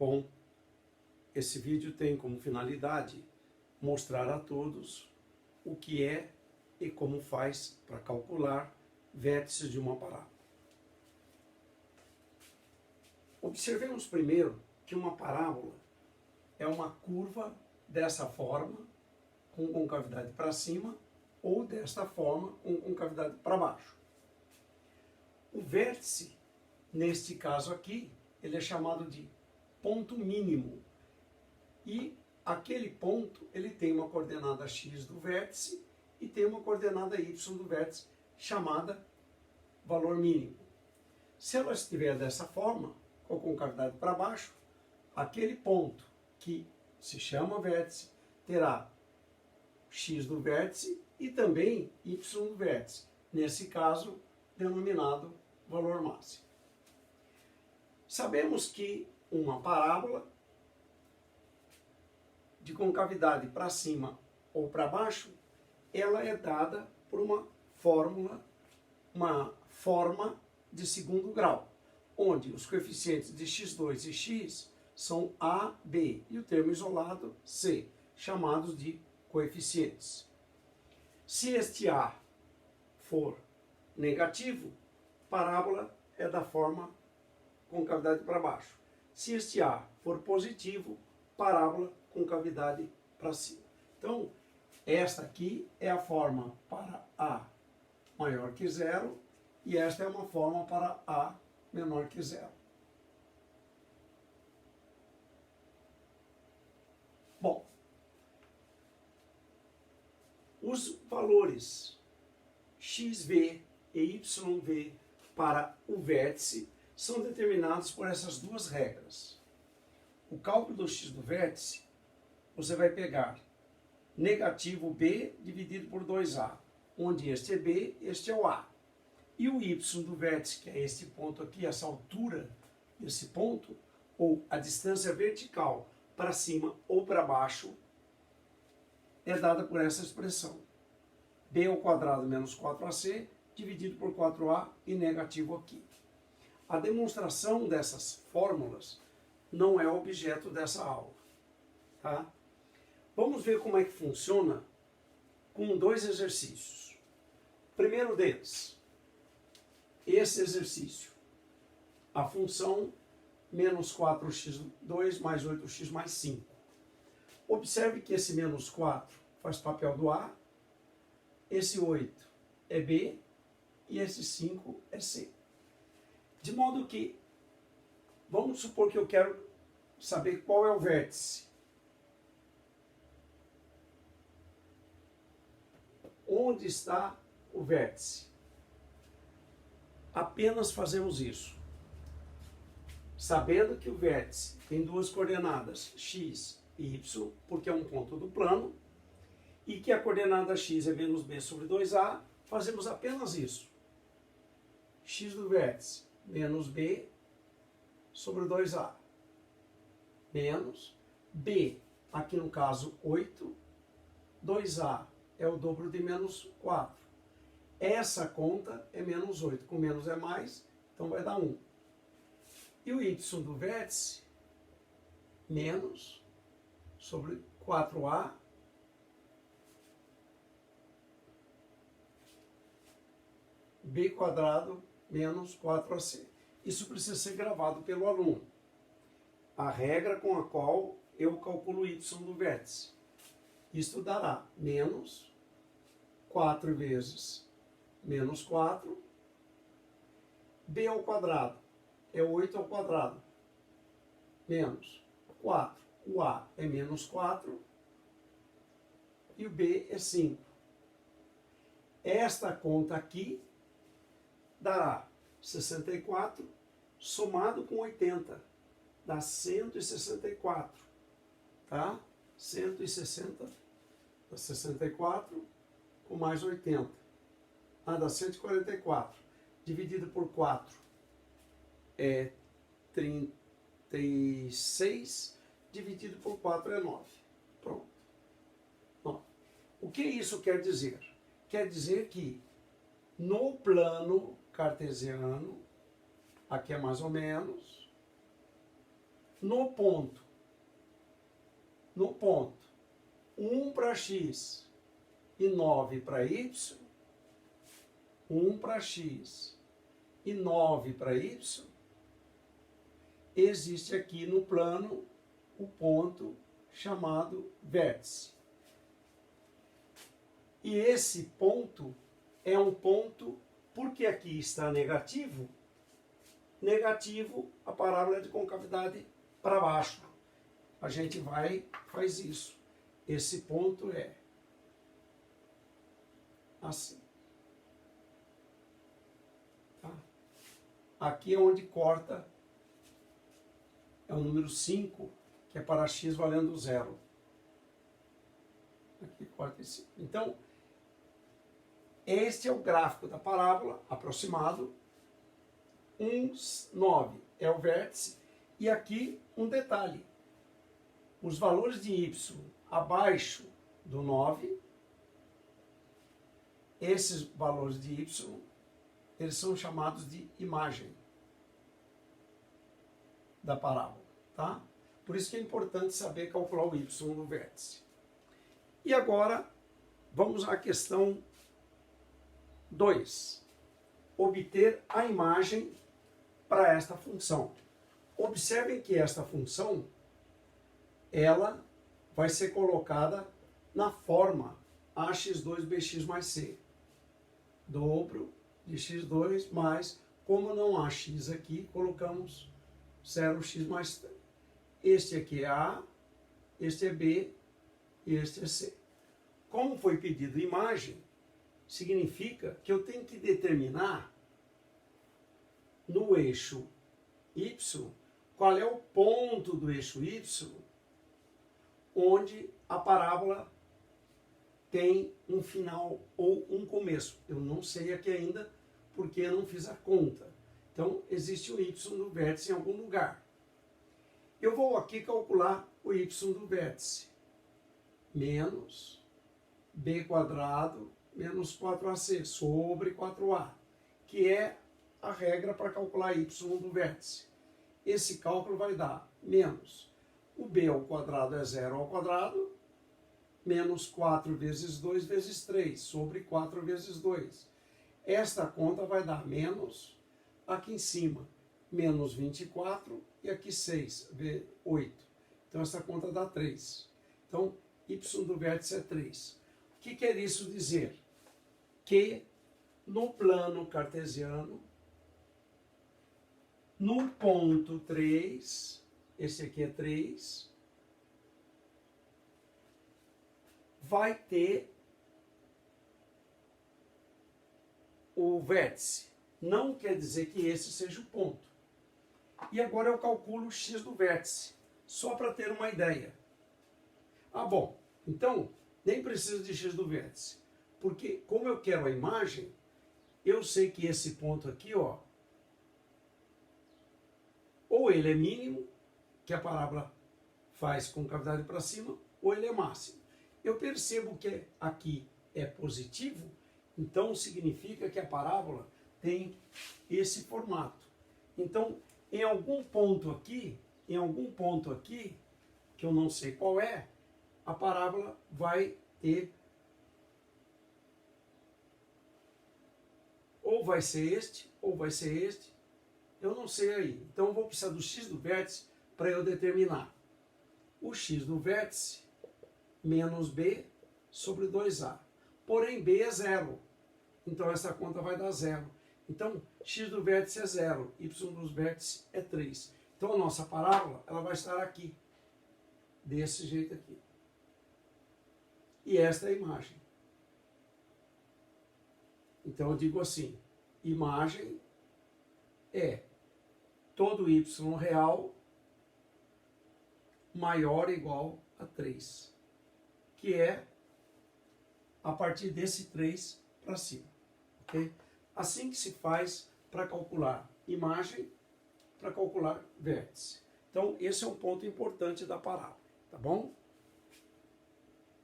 Bom, esse vídeo tem como finalidade mostrar a todos o que é e como faz para calcular vértices de uma parábola. Observemos primeiro que uma parábola é uma curva dessa forma, com concavidade para cima, ou desta forma, com concavidade para baixo. O vértice, neste caso aqui, ele é chamado de ponto mínimo. E aquele ponto, ele tem uma coordenada x do vértice e tem uma coordenada y do vértice, chamada valor mínimo. Se ela estiver dessa forma, com a concavidade para baixo, aquele ponto que se chama vértice terá x do vértice e também y do vértice, nesse caso denominado valor máximo. Sabemos que uma parábola de concavidade para cima ou para baixo, ela é dada por uma forma de segundo grau, onde os coeficientes de x2 e x são a, b, e o termo isolado, c, chamados de coeficientes. Se este a for negativo, parábola é da forma concavidade para baixo. Se este a for positivo, parábola concavidade para cima. Então, esta aqui é a forma para a maior que zero e esta é uma forma para a menor que zero. Bom, os valores xv e yv para o vértice são determinados por essas duas regras. O cálculo do x do vértice, você vai pegar negativo b dividido por 2a, onde este é b, este é o a. E o y do vértice, que é este ponto aqui, essa altura desse ponto, ou a distância vertical para cima ou para baixo, é dada por essa expressão. b ao quadrado menos 4ac dividido por 4a e negativo aqui. A demonstração dessas fórmulas não é objeto dessa aula, tá? Vamos ver como é que funciona com dois exercícios. Primeiro deles, esse exercício, a função menos 4x2 mais 8x mais 5. Observe que esse menos 4 faz papel do A, esse 8 é B e esse 5 é C. De modo que, vamos supor que eu quero saber qual é o vértice. Onde está o vértice? Apenas fazemos isso. Sabendo que o vértice tem duas coordenadas, x e y, porque é um ponto do plano, e que a coordenada x é menos b sobre 2a, fazemos apenas isso. X do vértice menos b sobre 2a. Menos b, aqui no caso 8, 2a é o dobro de menos 4. Essa conta é menos 8, com menos é mais, então vai dar 1. E o y do vértice, menos sobre 4a b quadrado menos 4ac. Isso precisa ser gravado pelo aluno. A regra com a qual eu calculo o y do vértice. Isto dará menos 4 vezes menos 4, b ao quadrado é 8 ao quadrado, menos 4. O a é menos 4 e o b é 5. Esta conta aqui dará 64 somado com 80, dá 164, tá? 160, dá 64 com mais 80, dá 144, dividido por 4 é 36, dividido por 4 é 9. Pronto. 9. O que isso quer dizer? Quer dizer que no plano cartesiano, aqui é mais ou menos, no ponto 1 para x e 9 para y, 1 para x e 9 para y, existe aqui no plano o ponto chamado vértice. E esse ponto é um ponto, porque aqui está negativo, a parábola é de concavidade para baixo. A gente faz isso. Esse ponto é assim. Tá? Aqui é onde corta, é o número 5, que é para x valendo 0. Aqui corta esse. Então, este é o gráfico da parábola aproximado. 9 é o vértice. E aqui um detalhe. Os valores de y abaixo do 9, esses valores de y, eles são chamados de imagem da parábola, tá? Por isso que é importante saber calcular o y do vértice. E agora, vamos à questão 2. Obter a imagem para esta função. Observem que esta função, ela vai ser colocada na forma ax2bx mais c. Dobro de x2 mais, como não há x aqui, colocamos 0x mais 3. Este aqui é A, este é B e este é C. Como foi pedido imagem, significa que eu tenho que determinar no eixo y qual é o ponto do eixo y onde a parábola tem um final ou um começo. Eu não sei aqui ainda porque eu não fiz a conta. Então, existe o y do vértice em algum lugar. Eu vou aqui calcular o y do vértice. Menos b quadrado menos 4ac sobre 4a, que é a regra para calcular y do vértice. Esse cálculo vai dar menos o b ao quadrado é 0 ao quadrado, menos 4 vezes 2 vezes 3, sobre 4 vezes 2. Esta conta vai dar menos, aqui em cima, menos 24, e aqui 6, 8. Então, essa conta dá 3. Então, y do vértice é 3. O que quer isso dizer? Que no plano cartesiano, no ponto 3, esse aqui é 3, vai ter o vértice. Não quer dizer que esse seja o ponto. E agora eu calculo o x do vértice, só para ter uma ideia. Ah, bom, então nem preciso de x do vértice, porque como eu quero a imagem, eu sei que esse ponto aqui, ó, ou ele é mínimo, que a parábola faz concavidade para cima, ou ele é máximo. Eu percebo que aqui é positivo, então significa que a parábola tem esse formato. Então, em algum ponto aqui, que eu não sei qual é, a parábola vai ter, ou vai ser este, ou vai ser este, eu não sei aí. Então, eu vou precisar do x do vértice para eu determinar. O x do vértice menos b sobre 2a. Porém, b é 0. Então, essa conta vai dar 0. Então, x do vértice é 0, y dos vértices é 3. Então, a nossa parábola ela vai estar aqui, desse jeito aqui. E esta é a imagem. Então, eu digo assim, imagem é todo y real maior ou igual a 3, que é a partir desse 3 para cima. Okay? Assim que se faz para calcular imagem, para calcular vértice. Então, esse é um ponto importante da parábola, tá bom?